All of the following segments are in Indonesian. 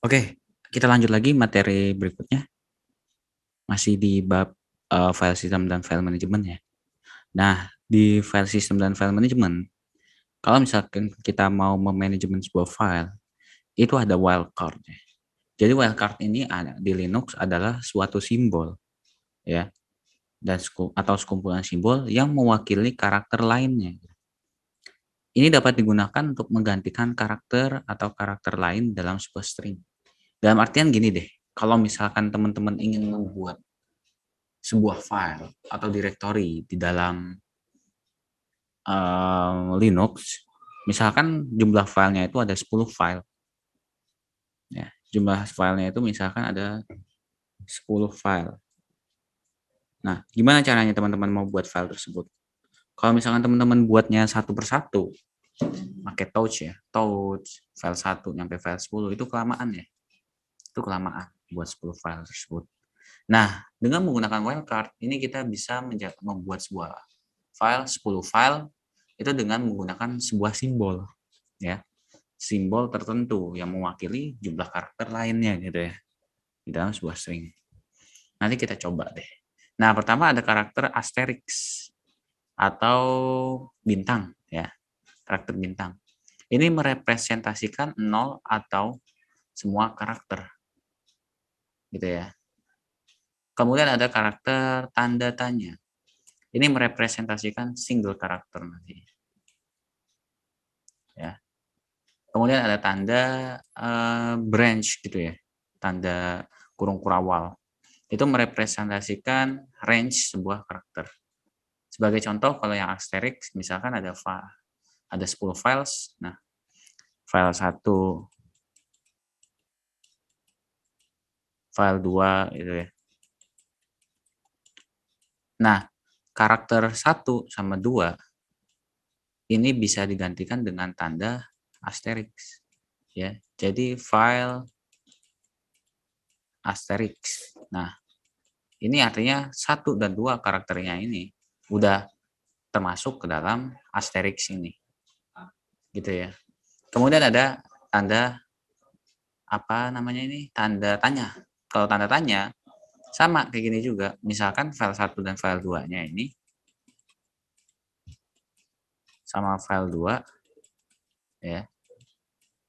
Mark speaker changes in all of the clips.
Speaker 1: Oke, kita lanjut lagi materi berikutnya, masih di bab file system dan file management ya. Nah, di file system dan file management, kalau misalkan kita mau memanajemen sebuah file, itu ada wildcard ya. Jadi wildcard ini ada di Linux adalah suatu simbol ya, dan atau sekumpulan simbol yang mewakili karakter lainnya. Ini dapat digunakan untuk menggantikan karakter atau karakter lain dalam sebuah string. Dalam artian gini deh, kalau misalkan teman-teman ingin membuat sebuah file atau directory di dalam Linux, misalkan jumlah filenya itu ada 10 file. Ya, jumlah filenya itu misalkan ada 10 file. Nah, gimana caranya teman-teman mau buat file tersebut? Kalau misalkan teman-teman buatnya satu persatu, pakai touch ya, touch file 1 sampai file 10 itu kelamaan ya. Itu kelamaan buat 10 file tersebut. Nah, dengan menggunakan wildcard, ini kita bisa membuat sebuah file, 10 file, itu dengan menggunakan sebuah simbol, ya. Simbol tertentu yang mewakili jumlah karakter lainnya gitu ya, di dalam sebuah string. Nanti kita coba deh. Nah, pertama ada karakter asterisk atau bintang, ya. Karakter bintang. Ini merepresentasikan 0 atau semua karakter, gitu ya. Kemudian ada karakter tanda tanya. Ini merepresentasikan single karakter nanti. Ya. Kemudian ada tanda branch gitu ya. Tanda kurung kurawal. Itu merepresentasikan range sebuah karakter. Sebagai contoh kalau yang asterisk misalkan ada 10 files. Nah, file 1, file 2 gitu ya. Nah, karakter 1 sama 2 ini bisa digantikan dengan tanda asterisk ya. Jadi file asterisk. Nah, ini artinya 1 dan 2 karakternya ini udah termasuk ke dalam asterisk ini. Gitu ya. Kemudian ada tanda apa namanya ini? Tanda tanya. Kalau tanda tanya sama kayak gini juga. Misalkan file 1 dan file 2-nya ini sama file 2 ya.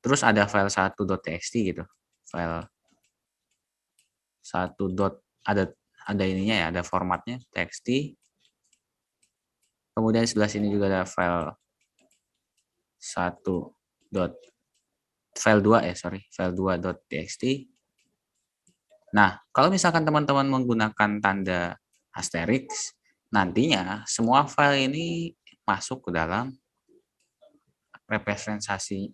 Speaker 1: Terus ada file 1.txt gitu. File 1. Ada ininya ya, ada formatnya txt. Kemudian sebelah sini juga ada file 1. File 2 ya, sorry, file 2.txt. Nah, kalau misalkan teman-teman menggunakan tanda asterisk, nantinya semua file ini masuk ke dalam representasi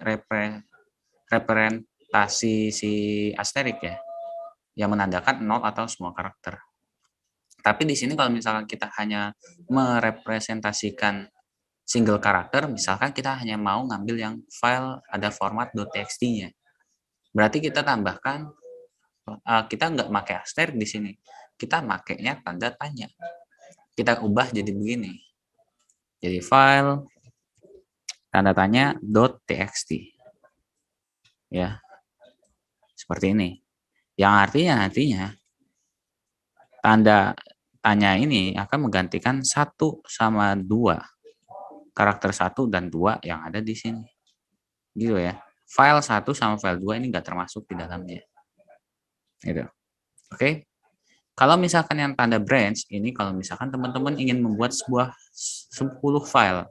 Speaker 1: si asterisk ya, yang menandakan 0 atau semua karakter. Tapi di sini kalau misalkan kita hanya merepresentasikan single karakter, misalkan kita hanya mau ngambil yang file ada format .txt-nya. Berarti kita tambahkan, kita nggak pakai asterisk di sini. Kita makainya tanda tanya. Kita ubah jadi begini. Jadi file tanda tanya .txt. Ya, seperti ini. Yang artinya nantinya tanda tanya ini akan menggantikan 1 sama 2. Karakter 1 dan 2 yang ada di sini. Gitu ya. File 1 sama file 2 ini nggak termasuk di dalamnya. Gitu. Oke. Kalau misalkan yang tanda branch, ini kalau misalkan teman-teman ingin membuat sebuah 10 file.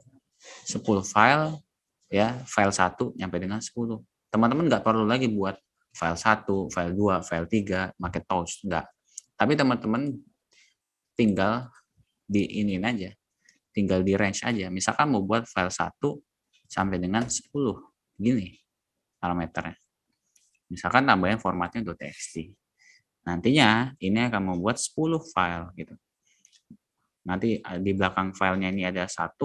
Speaker 1: 10 file, ya, file 1 sampai dengan 10. Teman-teman nggak perlu lagi buat file 1, file 2, file 3, pakai touch, enggak. Tapi teman-teman tinggal di ini aja, tinggal di range aja. Misalkan mau buat file 1 sampai dengan 10, gini parameternya. Misalkan tambahin formatnya .txt. Nantinya ini akan membuat 10 file gitu. Nanti di belakang filenya ini ada 1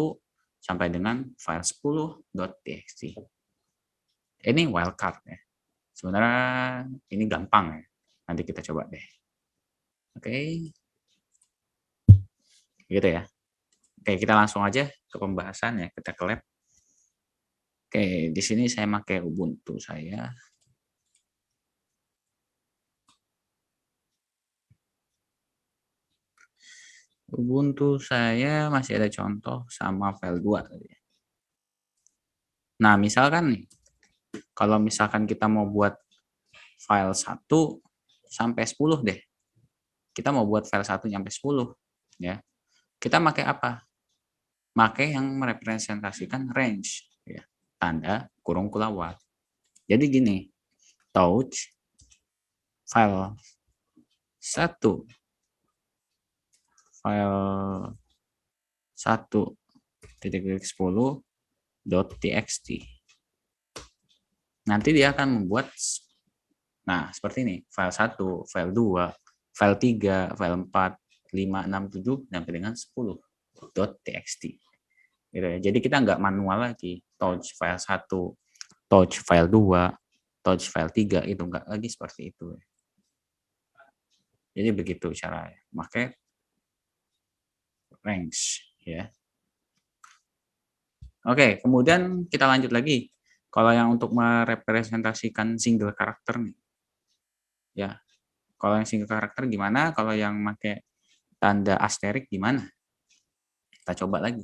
Speaker 1: sampai dengan file 10.txt. Ini wildcard ya. Sebenarnya ini gampang ya. Nanti kita coba deh. Oke. Gitu ya. Oke, kita langsung aja ke pembahasan ya. Kita ke lab. Oke, di sini saya pakai Ubuntu saya. Ubuntu saya masih ada contoh sama file 2. Nah, misalkan nih, kalau misalkan kita mau buat file 1 sampai 10 deh. Kita mau buat file 1 sampai 10 ya. Kita pakai apa? Pakai yang merepresentasikan range ya. Tanda kurung kulawat. Jadi gini, touch file 1 file 1.10.txt. Nanti dia akan membuat, nah seperti ini, file 1, file 2, file 3, file 4, 5, 6, 7, sampai dengan 10.txt. Gitu ya. Jadi kita nggak manual lagi, touch file 1, touch file 2, touch file 3, itu nggak lagi seperti itu. Jadi begitu cara pakai range ya. Oke, kemudian kita lanjut lagi. Kalau yang untuk merepresentasikan single karakter nih. Ya. Kalau yang single karakter gimana? Kalau yang pakai tanda asterik gimana? Kita coba lagi.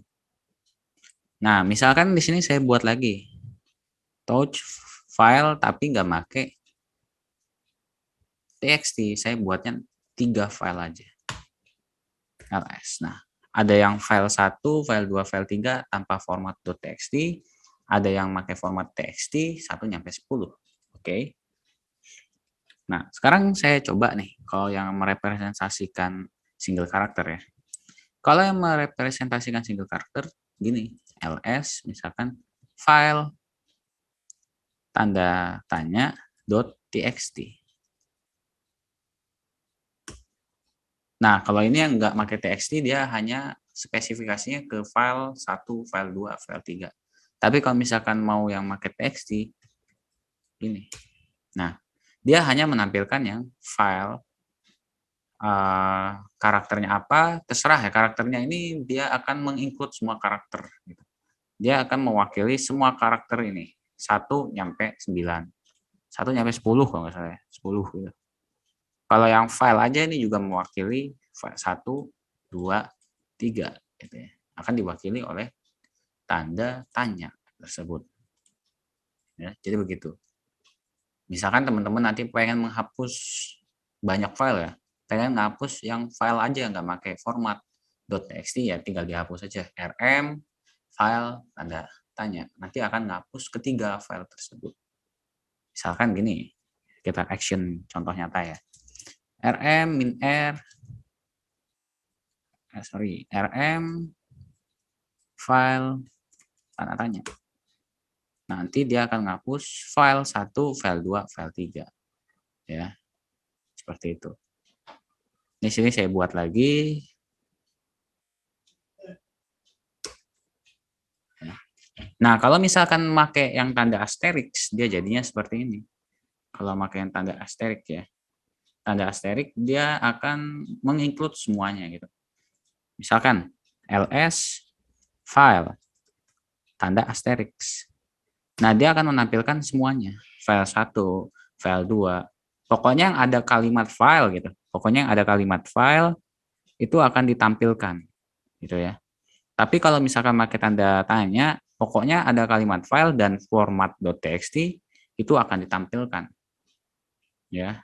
Speaker 1: Nah, misalkan di sini saya buat lagi touch file tapi nggak pakai txt. Saya buatnya 3 file aja. ls. Nah, ada yang file 1, file 2, file 3 tanpa format .txt, ada yang pakai format txt 1 sampai 10. Oke. Nah, sekarang saya coba nih kalau yang merepresentasikan single karakter ya. Kalau yang merepresentasikan single karakter gini, ls misalkan file tanda tanya .txt. Nah, kalau ini yang nggak pakai txt, dia hanya spesifikasinya ke file 1, file 2, file 3. Tapi kalau misalkan mau yang pakai txt, ini. Nah, dia hanya menampilkan yang file karakternya apa, terserah ya. Karakternya ini dia akan menginclude semua karakter. Gitu. Dia akan mewakili semua karakter ini. 1 sampai 9. 1 sampai 10 kalau nggak salah ya. 10 gitu. Kalau yang file aja ini juga mewakili 1, 2, 3 gitu ya. Akan diwakili oleh tanda tanya tersebut. Ya, jadi begitu. Misalkan teman-teman nanti pengen menghapus banyak file ya, pengen menghapus yang file aja nggak pakai format .txt ya tinggal dihapus saja rm file tanda tanya. Nanti akan menghapus ketiga file tersebut. Misalkan gini, kita action contoh nyata ya. rm min r rm file tanda tanya. Nanti dia akan menghapus file 1, file 2, file 3. Ya. Seperti itu. Di sini saya buat lagi. Nah, kalau misalkan pakai yang tanda asterix, dia jadinya seperti ini. Kalau pakai yang tanda asterix ya. Tanda asterix dia akan menginclude semuanya gitu. Misalkan ls file tanda asterix. Nah, dia akan menampilkan semuanya. File 1, file 2. Pokoknya yang ada kalimat file gitu. Pokoknya yang ada kalimat file itu akan ditampilkan gitu ya. Tapi kalau misalkan pakai tanda tanya, pokoknya ada kalimat file dan format .txt itu akan ditampilkan. Ya.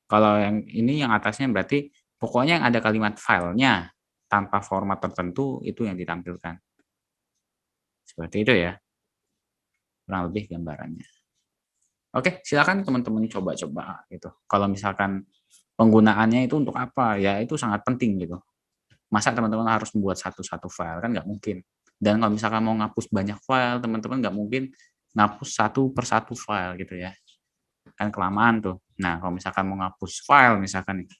Speaker 1: Kalau yang ini yang atasnya berarti pokoknya yang ada kalimat filenya tanpa format tertentu itu yang ditampilkan. Seperti itu ya. Kurang lebih gambarannya. Oke, silakan teman-teman coba-coba gitu. Kalau misalkan penggunaannya itu untuk apa? Ya itu sangat penting gitu. Masa teman-teman harus membuat satu-satu file kan nggak mungkin. Dan kalau misalkan mau ngapus banyak file, teman-teman nggak mungkin ngapus satu per satu file gitu ya. Kan kelamaan tuh. Nah, kalau misalkan mau ngapus file misalkan nih.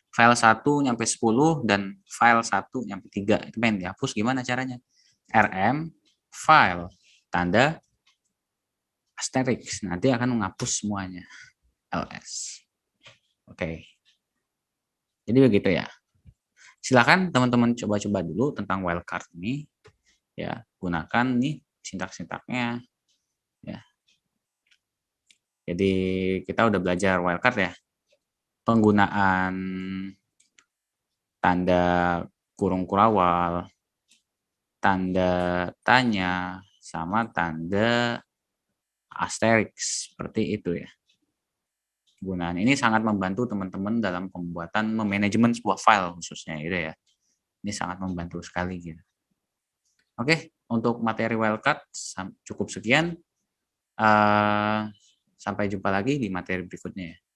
Speaker 1: File 1 nyampe 10 dan file 1 nyampe 3 itu pengen dihapus gimana caranya? rm file tanda asterix nanti akan menghapus semuanya. ls. Oke. Jadi begitu ya. Silakan teman-teman coba-coba dulu tentang wildcard ini. Ya, gunakan nih sintak-sintaknya ya. Jadi kita udah belajar wildcard ya. Penggunaan tanda kurung kurawal, tanda tanya, sama tanda asterisk, seperti itu ya. Penggunaan ini sangat membantu teman-teman dalam pembuatan memanajemen sebuah file khususnya gitu ya. Ini sangat membantu sekali gitu. Oke, untuk materi wildcard cukup sekian. Sampai jumpa lagi di materi berikutnya ya.